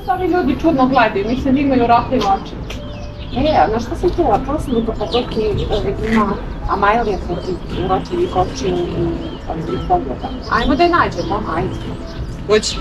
se ovi ljudi čudno gledaju, mislim da imaju roke i oči. Znaš šta sam čula? Čula sam da u Kapadokiji ima Amajlija protiv uročivih očiju i pogleda. Ajmo da je nađemo, ajde. Uđi.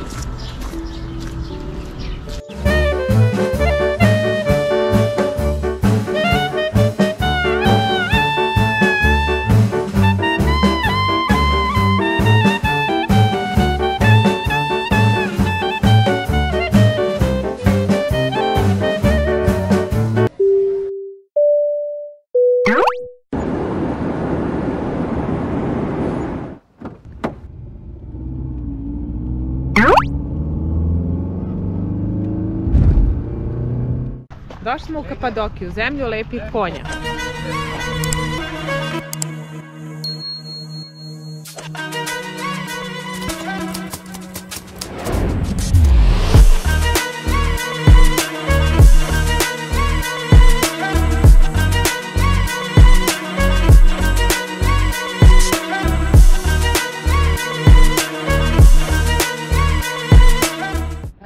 Došli smo u Kapadokiju, zemlju lepih konja.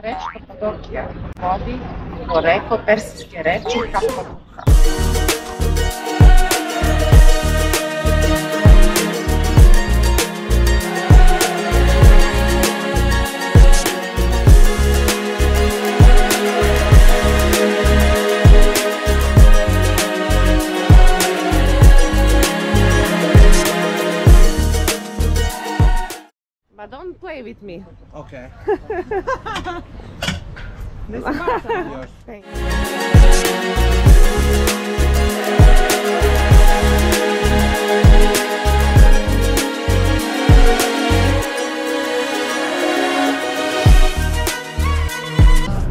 Reč Kapadokija vodi poreklo persijske reči Kapadoka. But don't play with me. Okay. This is yours. Thank you.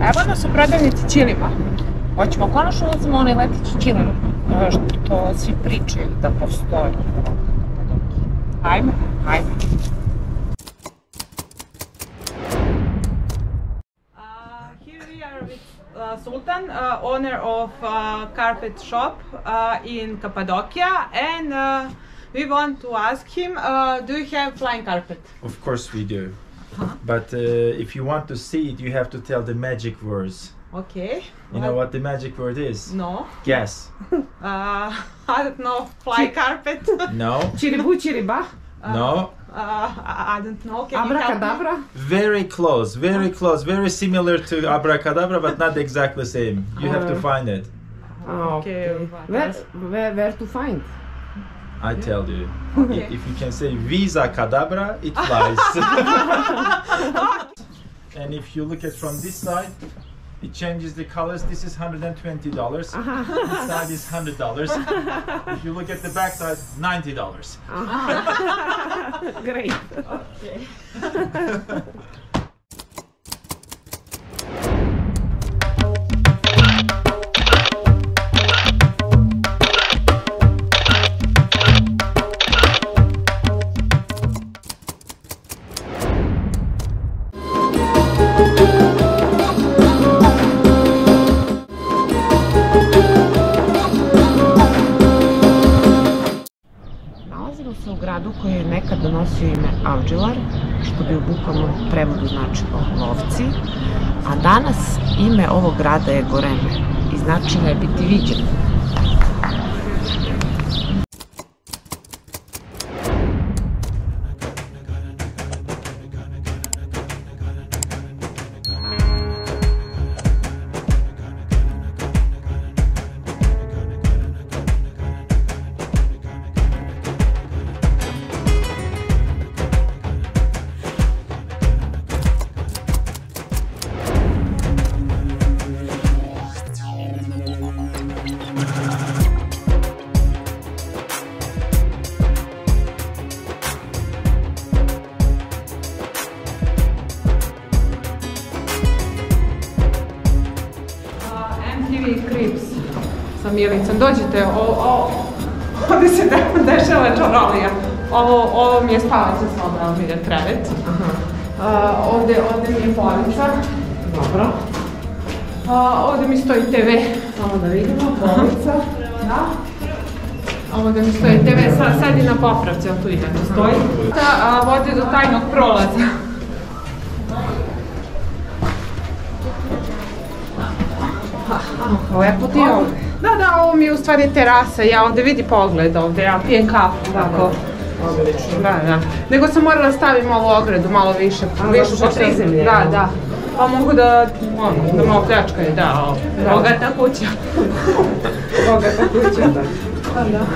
Evo nas u prodavnici ćilima. Hoćemo konačno da uzmemo onaj letići ćilim, što svi pričaju da postoji. Ajmo, ajmo. Sultan, owner of carpet shop in Cappadocia, and we want to ask him, do you have flying carpet? Of course we do. But if you want to see it, you have to tell the magic words. Okay. You know what the magic word is? No. Guess. I don't know. Fly carpet? No. Chiribu chiriba? No. I don't know. Abracadabra? Very close, very similar to abracadabra, but not exactly the same. You have to find it. Okay. Where to find? I tell you. Okay. If you can say Visa Cadabra, it flies. And if you look at from this side, it changes the colors. This is $120. This side is $100. If you look at the back side, $90. Great. Okay. U gradu koji je nekad donosio ime Avđilar, što bi u bukvalnom prevodu značilo lovci, a danas ime ovog grada je Goreme i značilo je biti viđen. Krips sa Milicom. Dođite, ovdje se dešava čarolija. Ovo mi je spavaća soba, ovdje je krevet. Ovdje mi je polica. Dobro. Ovdje mi stoji TV. Samo da vidimo, polica. Da. Ovdje mi stoji TV, sad i na popravci, ali tu i tako stoji. Vodi do tajnog prolaza. Lepo ti je ovdje. Da, ovo mi je u stvari terasa, ja ovdje vidi pogled ovdje, ja pijem kafu, tako. Da. Nego sam morala staviti malo ogradu, malo više po prizemlje. Da. Pa mogu da malo pljačkaju, da. Bogata kuća. Bogata kuća. Da.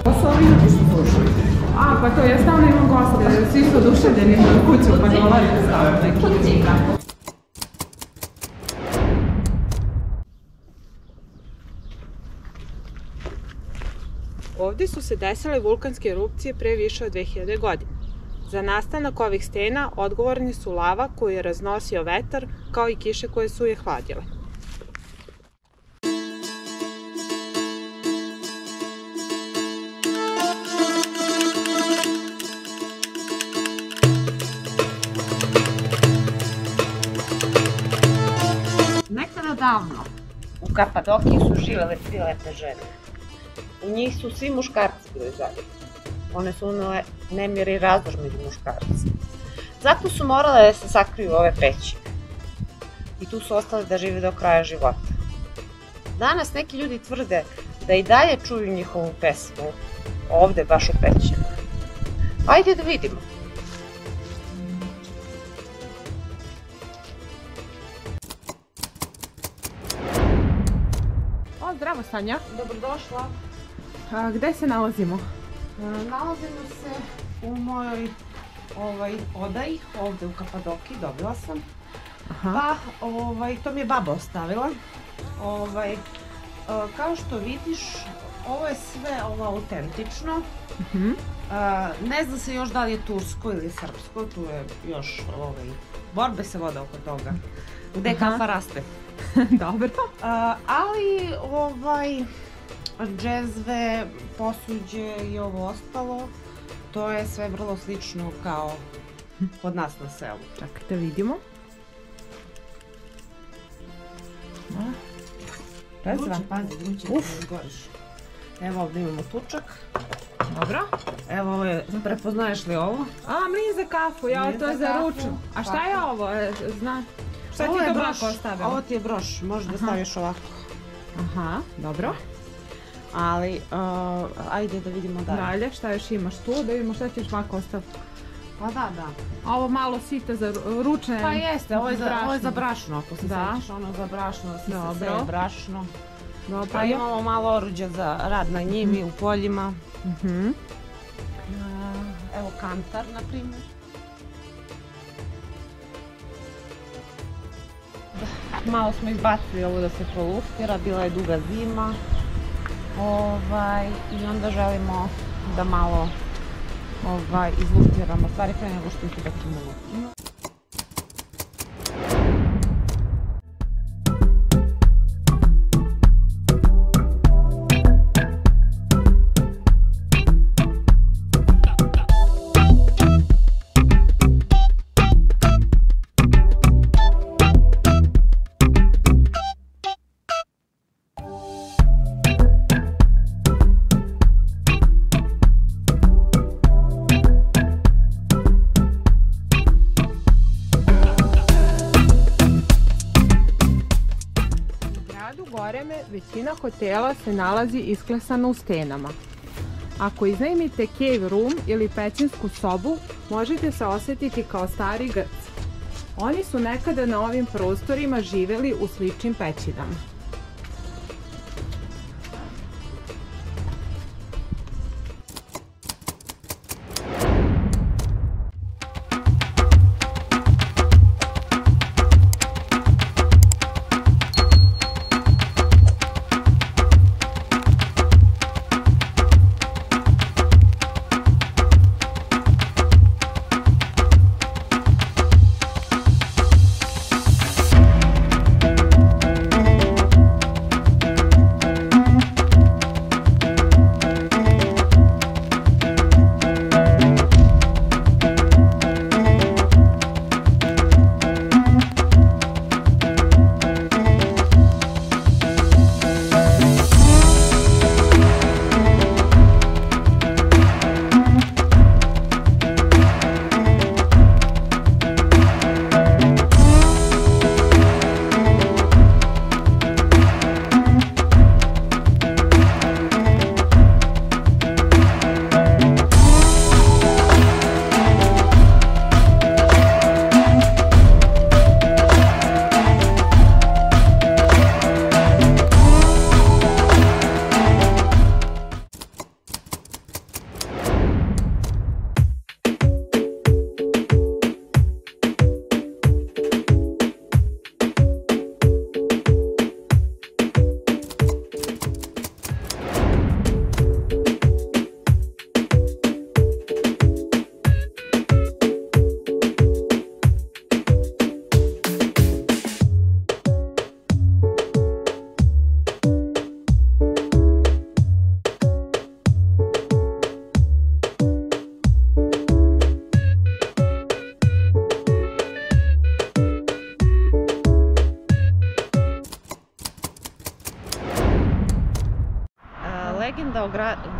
Poslovi ljudi su slušali. Pa to ja stalno imam goste, svi su oduševljeni na kuću, pa dolaze stavno neki. Ovdje su se desile vulkanske erupcije pre više od 2000 godina. Za nastanak ovih stena odgovorni su lava koju je raznosio vetar, kao i kiše koje su je hladile. Nekada davno u Kapadokiji su živele 3 lepe žene. U njih su svi muškarci bili zaljubljeni. One su unele nemir i razdor među muškarci. Zato su morale da se sakriju u ove pećine. I tu su ostale da žive do kraja života. Danas neki ljudi tvrde da i dalje čuju njihovu pesmu ovde baš u pećinu. Ajde da vidimo. Zdravo Sanja. Dobrodošla. Gde se nalazimo? Nalazimo se u mojoj odaji, ovde u Kapadokiji, dobila sam. Pa, to mi je baba ostavila. Kao što vidiš, ovo je sve autentično. Ne zna se još da li je tursko ili srpsko, tu je još borbe se vode oko toga. Gde kafa raste. Dobro. Ali džezve, posuđe i ovo ostalo, to je sve vrlo slično kao kod nas na selu. Čekaj da vidimo. Vruće, pazi, vruće, ne goriš. Evo ovdje imamo tučak. Dobro. Evo ovo je, prepoznaješ li ovo? Mlin za kafu, to je za ručak. A šta je ovo, znaš? Šta ti je to broš ostavila? Ovo ti je broš, možeš da staviš ovako. Aha, dobro. Ali, ajde da vidimo dalje. Dalje, šta još imaš tu, da vidimo šta ti još ovako ostaviti. Pa da. A ovo malo sita za ručne... Pa jeste, ovo je za brašno, ako se sjećaš, ono za brašno, sve je brašno. Pa imamo malo oruđa za rad na njivi, u poljima. Evo kantar, na primjer. Malo smo izbacili ovo da se proluftira, bila je duga zima. I onda želimo da malo izluftiramo stvari pre nego što ih ubacimo unutra. Većina hotela se nalazi isklesana u stenama. Ako iznajmite cave room ili pećinsku sobu, možete se osjetiti kao stari Grci. Oni su nekada na ovim prostorima živeli u sličnim pećinama.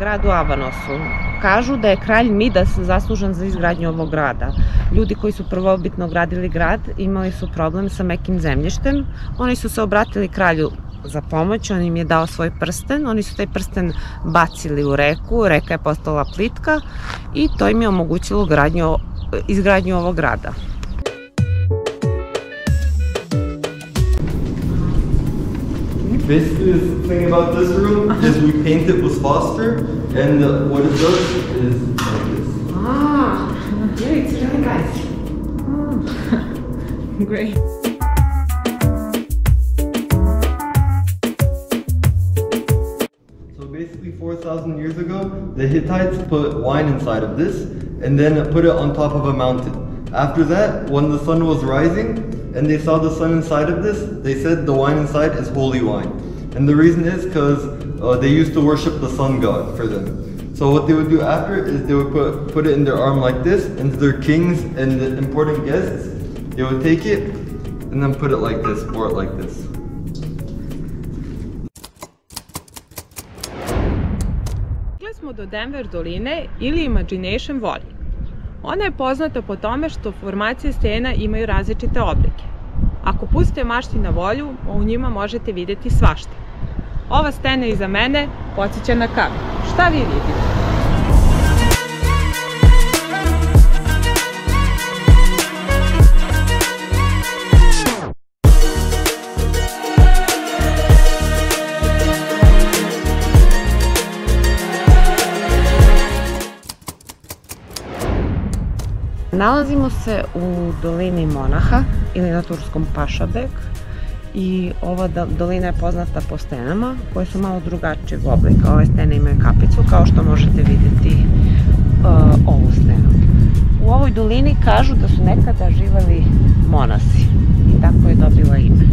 grad u Avanosu. Kažu da je kralj Midas zaslužan za izgradnju ovog grada. Ljudi koji su prvobitno gradili grad imali su problem sa mekim zemljištem. Oni su se obratili kralju za pomoć, on im je dao svoj prsten, oni su taj prsten bacili u reku, reka je postala plitka i to im je omogućilo izgradnju ovog grada. Basically, the thing about this room is we paint it with phosphor, and what it does is like this. Ah, yeah, it's really nice. Great. So basically 4,000 years ago, the Hittites put wine inside of this, and then put it on top of a mountain. After that, when the sun was rising, and they saw the sun inside of this, they said the wine inside is holy wine. And the reason is because they used to worship the sun god for them. So what they would do after is they would put it in their arm like this, and to their kings and the important guests, they would take it and then put it like this, pour it like this. Stigli smo do Denver doline ili Imagination Valley. Ona je poznata po tome što formacije stena imaju različite oblike. Ako pustite mašti na volju, u njima možete vidjeti svašta. Ova stena iza mene podsjeća na kamen. Šta vi vidite? Nalazimo se u dolini Monaha ili na turskom Pašabek i ova dolina je poznata po stenama koje su malo drugačijeg oblika. Ove stene imaju kapicu kao što možete vidjeti ovu stenu. U ovoj dolini kažu da su nekada živeli monasi i tako je dobila ime.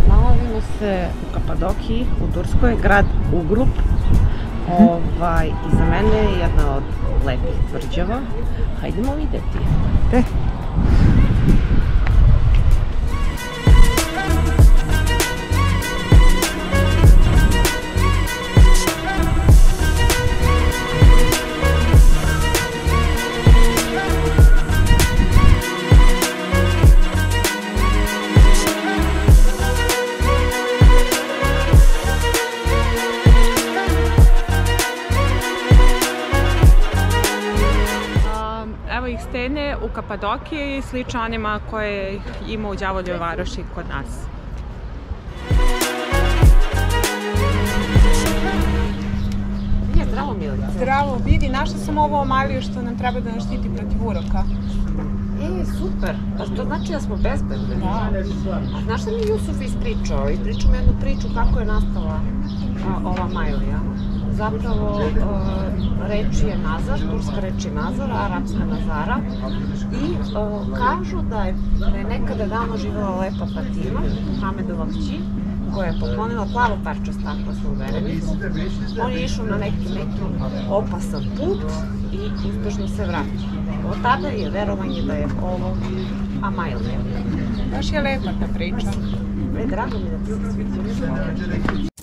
Nalazimo se u Kapadokiji, u Turskoj, grad Ugrup. Iza mene je jedna od lepih tvrđava. Hajdemo vidjeti. Stene u Kapadokiji slične onima koje ima u Đavoljevoj Varoši kod nas. Zdravo, Milica. Zdravo, vidi, našla sam ovu omaliju što nam treba da nas štiti protiv uroka. Super, pa to znači da smo bezbedni. Da. A znaš šta mi Jusuf ispričao? Ispričao mi jednu priču kako je nastala ova majlija. Zapravo reč je nazar, turska reč je nazar, arapska nazara i kažu da je nekada davno živjela lepa Fatima, Muhamedova kći, koja je poklonila plavo parče stakla svom verenicu. On je išao na neki opasan put i uspešno se vratio. Od tada je verovanje da je ovo Amajlija. Baš je lepa ta priča. Drago mi da ti se sviđa.